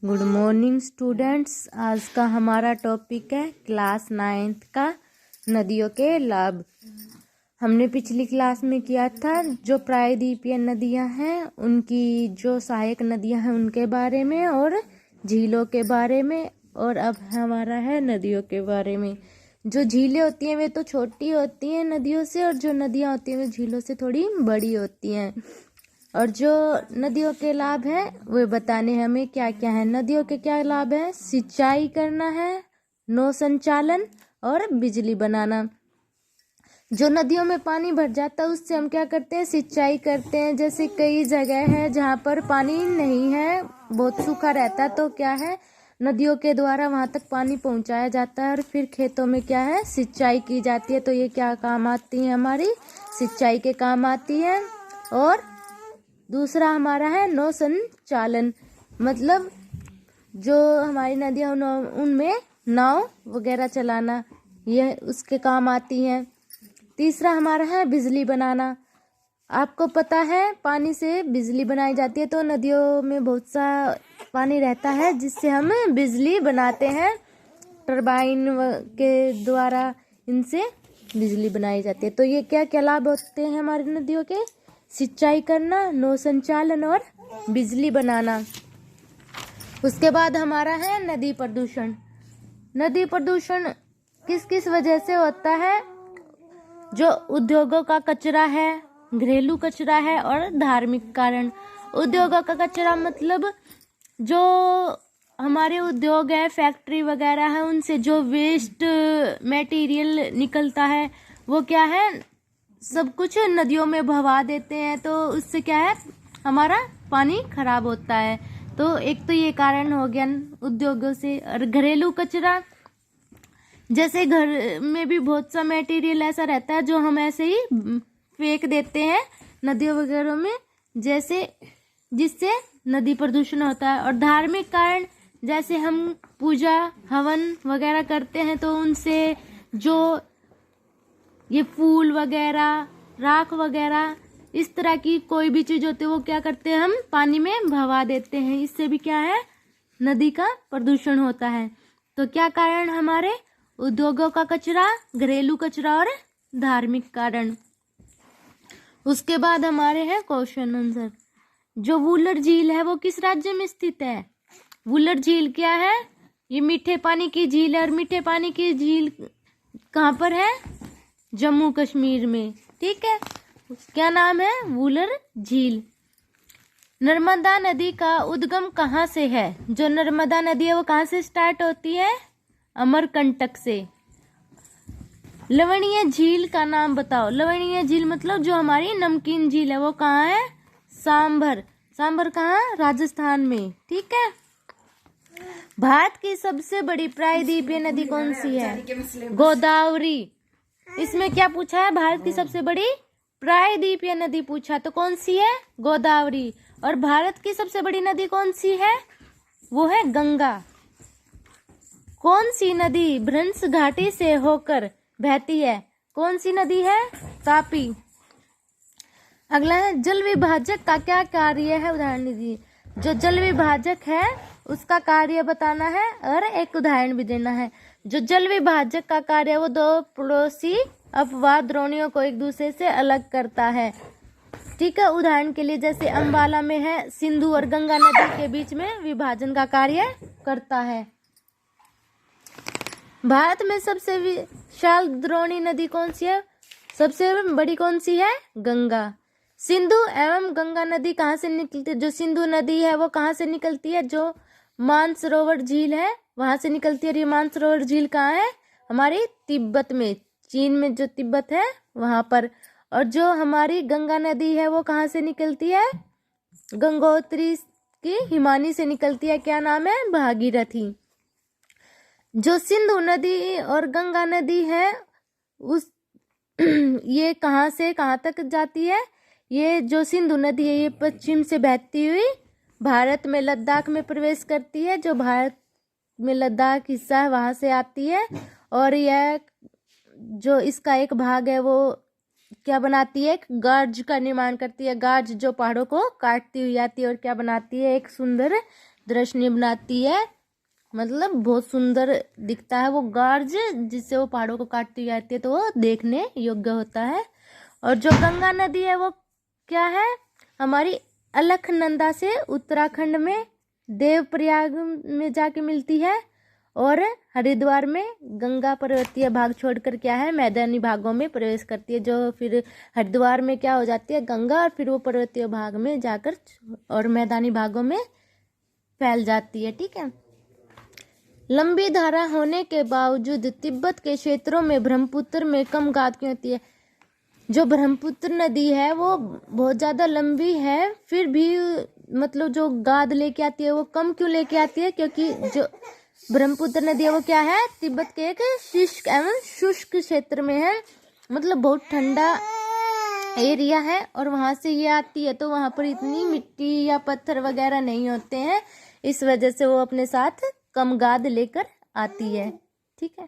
Good morning students. आज का हमारा टॉपिक है क्लास 9th का नदियों के लाभ। हमने पिछली क्लास में किया था जो प्रायद्वीपीय नदियां हैं उनकी जो सहायक नदियां हैं उनके बारे में और झीलों के बारे में, और अब हमारा है नदियों के बारे में। जो झीलें होती हैं वे तो छोटी होती हैं नदियों से, और जो नदियां होती हैं वे झीलों से थोड़ी बड़ी होती हैं। और जो नदियों के लाभ हैं वे बताने हमें क्या क्या है। नदियों के क्या लाभ है? सिंचाई करना है, नौ संचालन और बिजली बनाना। जो नदियों में पानी भर जाता है उससे हम क्या करते हैं? सिंचाई करते हैं। जैसे कई जगह है जहाँ पर पानी नहीं है, बहुत सूखा रहता है, तो क्या है, नदियों के द्वारा वहां तक पानी पहुंचाया जाता है और फिर खेतों में क्या है, सिंचाई की जाती है। तो ये क्या काम आती है? हमारी सिंचाई के काम आती है। और दूसरा हमारा है नौ संचालन, मतलब जो हमारी नदियां उनमें नाव वगैरह चलाना, ये उसके काम आती हैं। तीसरा हमारा है बिजली बनाना। आपको पता है पानी से बिजली बनाई जाती है, तो नदियों में बहुत सा पानी रहता है जिससे हम बिजली बनाते हैं। टरबाइन के द्वारा इनसे बिजली बनाई जाती है। तो ये क्या क्या लाभ होते हैं हमारी नदियों के? सिंचाई करना, नौ संचालन और बिजली बनाना। उसके बाद हमारा है नदी प्रदूषण। नदी प्रदूषण किस किस वजह से होता है? जो उद्योगों का कचरा है, घरेलू कचरा है और धार्मिक कारण। उद्योगों का कचरा मतलब जो हमारे उद्योग है, फैक्ट्री वगैरह है, उनसे जो वेस्ट मटेरियल निकलता है वो क्या है, सब कुछ नदियों में बहा देते हैं। तो उससे क्या है, हमारा पानी खराब होता है। तो एक तो ये कारण हो गया उद्योगों से। और घरेलू कचरा, जैसे घर में भी बहुत सा मटेरियल ऐसा रहता है जो हम ऐसे ही फेंक देते हैं नदियों वगैरह में, जैसे जिससे नदी प्रदूषण होता है। और धार्मिक कारण, जैसे हम पूजा हवन वगैरह करते हैं तो उनसे जो ये फूल वगैरह, राख वगैरह, इस तरह की कोई भी चीज होती है वो क्या करते हैं, हम पानी में बहा देते हैं। इससे भी क्या है, नदी का प्रदूषण होता है। तो क्या कारण हमारे? उद्योगों का कचरा, घरेलू कचरा और धार्मिक कारण। उसके बाद हमारे हैं क्वेश्चन आंसर। जो वुलर झील है वो किस राज्य में स्थित है? वुलर झील क्या है? ये मीठे पानी की झील है। और मीठे पानी की झील कहाँ पर है? जम्मू कश्मीर में। ठीक है, क्या नाम है? वुलर झील। नर्मदा नदी का उद्गम कहाँ से है? जो नर्मदा नदी है वो कहाँ से स्टार्ट होती है? अमरकंटक से। लवणीय झील का नाम बताओ। लवणीय झील मतलब जो हमारी नमकीन झील है वो कहाँ है? सांभर। सांभर कहाँ? राजस्थान में। ठीक है। भारत की सबसे बड़ी प्रायद्वीपीय नदी कौन सी है? गोदावरी। इसमें क्या पूछा है? भारत की सबसे बड़ी प्रायद्वीपीय नदी पूछा, तो कौन सी है? गोदावरी। और भारत की सबसे बड़ी नदी कौन सी है? वो है गंगा। कौन सी नदी भ्रंश घाटी से होकर बहती है? कौन सी नदी है? तापी। अगला है जल विभाजक का क्या कार्य है? उदाहरण दीजिए। जो जल विभाजक है उसका कार्य बताना है और एक उदाहरण भी देना है। जो जल विभाजक का कार्य वो दो पड़ोसी अपवाद द्रोणियों को एक दूसरे से अलग करता है। ठीक है, उदाहरण के लिए जैसे अंबाला में है, सिंधु और गंगा नदी के बीच में विभाजन का कार्य करता है। भारत में सबसे विशाल द्रोणी नदी कौन सी है? सबसे बड़ी कौन सी है? गंगा। सिंधु एवं गंगा नदी कहाँ से निकलती है? जो सिंधु नदी है वो कहाँ से निकलती है? जो मानसरोवर झील है वहां से निकलती है। और ये मानसरोवर झील कहाँ है? हमारी तिब्बत में, चीन में जो तिब्बत है वहां पर। और जो हमारी गंगा नदी है वो कहाँ से निकलती है? गंगोत्री की हिमानी से निकलती है। क्या नाम है? भागीरथी। जो सिंधु नदी और गंगा नदी है उस ये कहाँ से कहाँ तक जाती है? ये जो सिंधु नदी है ये पश्चिम से बहती हुई भारत में लद्दाख में प्रवेश करती है। जो भारत में लद्दाख हिस्सा है वहां से आती है। और यह जो इसका एक भाग है वो क्या बनाती है, एक गार्ज का निर्माण करती है। गार्ज जो पहाड़ों को काटती हुई आती है और क्या बनाती है, एक सुंदर दृश्य बनाती है। मतलब बहुत सुंदर दिखता है वो गार्ज, जिससे वो पहाड़ों को काटती हुई आती है, तो वो देखने योग्य होता है। और जो गंगा नदी है वो क्या है, हमारी अलकनंदा से उत्तराखंड में देवप्रयाग में जाके मिलती है, और हरिद्वार में गंगा पर्वतीय भाग छोड़कर क्या है, मैदानी भागों में प्रवेश करती है। जो फिर हरिद्वार में क्या हो जाती है, गंगा, और फिर वो पर्वतीय भाग में जाकर और मैदानी भागों में फैल जाती है। ठीक है। लंबी धारा होने के बावजूद तिब्बत के क्षेत्रों में ब्रह्मपुत्र में कम गाद क्यों होती है। जो ब्रह्मपुत्र नदी है वो बहुत ज़्यादा लंबी है, फिर भी मतलब जो गाद लेके आती है वो कम क्यों लेके आती है, क्योंकि जो ब्रह्मपुत्र नदी है वो क्या है, तिब्बत के एक शुष्क एवं शुष्क क्षेत्र में है। मतलब बहुत ठंडा एरिया है और वहां से ये आती है, तो वहां पर इतनी मिट्टी या पत्थर वगैरह नहीं होते हैं, इस वजह से वो अपने साथ कम गाद लेकर आती है। ठीक है।